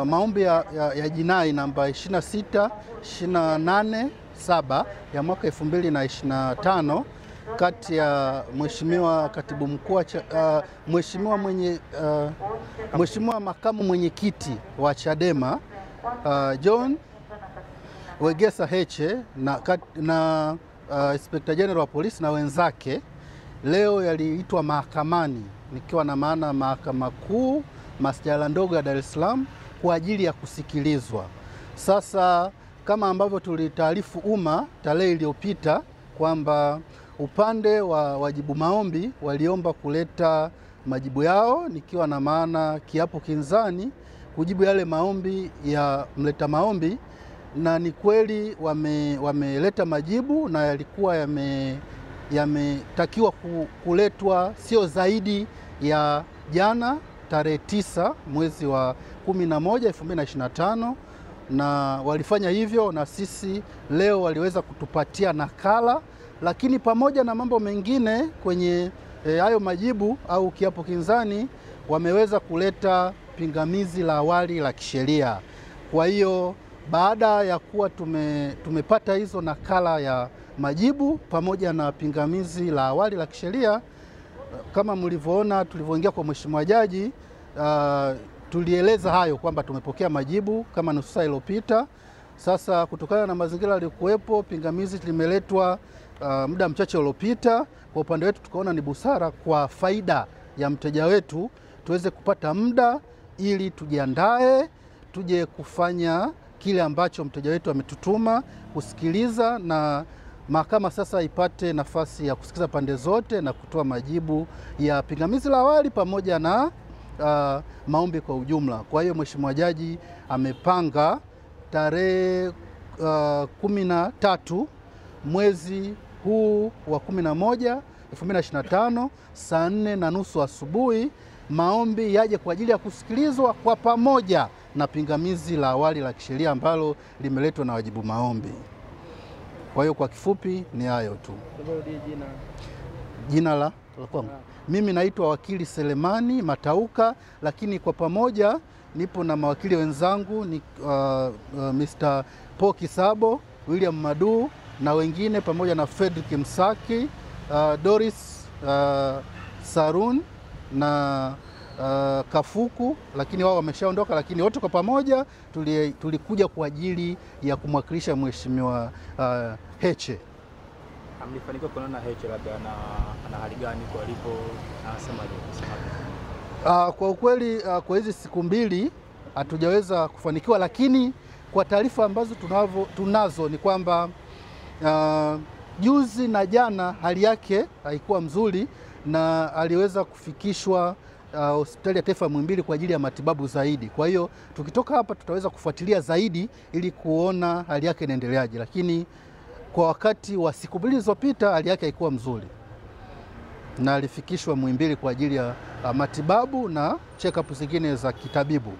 Maombi ya jinai namba 26287 ya mwaka 2025 kati ya Mheshimiwa Katibu Mkuu, Mheshimiwa Makamu Mwenyekiti wa Chadema John Wegesa Heche na Inspector General wa Polisi na wenzake leo yaliitwa mahakamani, nikiwa na maana Mahakama Kuu Masjala ndogo ya Dar es Salaam kwa ajili ya kusikilizwa. Sasa kama ambavyo tulitaarifu umma tarehe iliyopita kwamba upande wa wajibu maombi waliomba kuleta majibu yao, nikiwa na maana kiapo kinzani kujibu yale maombi ya mleta maombi, na ni kweli wameleta majibu na yalikuwa yametakiwa kuletwa sio zaidi ya jana tarehe 9 mwezi wa 11 2025, na walifanya hivyo, na sisi leo waliweza kutupatia nakala. Lakini pamoja na mambo mengine kwenye hayo majibu au kiapo kinzani, wameweza kuleta pingamizi la awali la kisheria. Kwa hiyo baada ya kuwa tumepata hizo nakala ya majibu pamoja na pingamizi la awali la kisheria, kama mlivyoona tulivyoingia kwa Mheshimiwa Jaji, tulieleza hayo kwamba tumepokea majibu kama nusu saa iliyopita. Sasa kutokana na mazingira yaliyokuwepo, pingamizi limeletwa muda mchache uliopita. Kwa upande wetu tukaona ni busara kwa faida ya mteja wetu tuweze kupata muda ili tujiandae, tuje kufanya kile ambacho mteja wetu ametutuma kusikiliza, na mahakama sasa ipate nafasi ya kusikiliza pande zote na kutoa majibu ya pingamizi la awali pamoja na maombi kwa ujumla. Kwa hiyo Mheshimiwa Jaji amepanga tarehe 13 mwezi huu wa 11 2025 saa 4:30 asubuhi maombi yaje kwa ajili ya kusikilizwa kwa pamoja na pingamizi la awali la kisheria ambalo limeletwa na wajibu maombi. Kwa hiyo kwa kifupi ni hayo tu. Jina la kwangu mimi naitwa Wakili Selemani Matauka, lakini kwa pamoja nipo na mawakili wenzangu ni Mr. Paul Kisabo, William Madu na wengine, pamoja na Fredrick Msaki, Doris Sarun na Kafuku, lakini wao wameshaondoka, lakini wote kwa pamoja tulikuja kwa ajili ya kumwakilisha Mheshimiwa Heche. Amefanikiwa kuona Heche labda ana hali gani kwa alipo, anasema kwa ukweli kwa hizi siku mbili hatujaweza kufanikiwa, lakini kwa taarifa ambazo tunazo ni kwamba juzi na jana hali yake haikuwa mzuri na aliweza kufikishwa hospitali ya taifa Muhimbili kwa ajili ya matibabu zaidi. Kwa hiyo tukitoka hapa tutaweza kufuatilia zaidi ili kuona hali yake inaendeleaje, lakini kwa wakati wa siku mbili zilizopita hali yake haikuwa mzuri na alifikishwa Muhimbili kwa ajili ya matibabu na check-up zingine za kitabibu.